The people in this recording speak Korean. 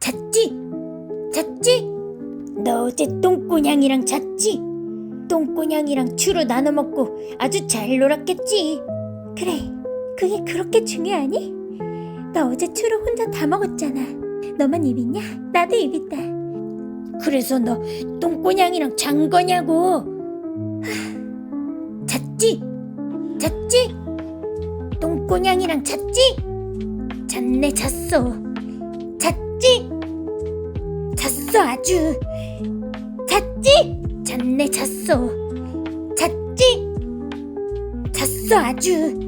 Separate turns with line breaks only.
잤지? 잤지? 너 어제 똥꼬냥이랑 잤지? 똥꼬냥이랑 추루 나눠 먹고 아주 잘 놀았겠지? 그래, 그게 그렇게 중요하니? 너 어제 추루 혼자 다 먹었잖아. 너만 입있냐? 나도 입있다. 그래서 너 똥꼬냥이랑 잔 거냐고? 잤지? 잤지? 똥꼬냥이랑 잤지? 잤네, 잤어. 잤지? 잤어, 아주. 잤지? 잤네, 잤어. 잤지? 잤어, 아주.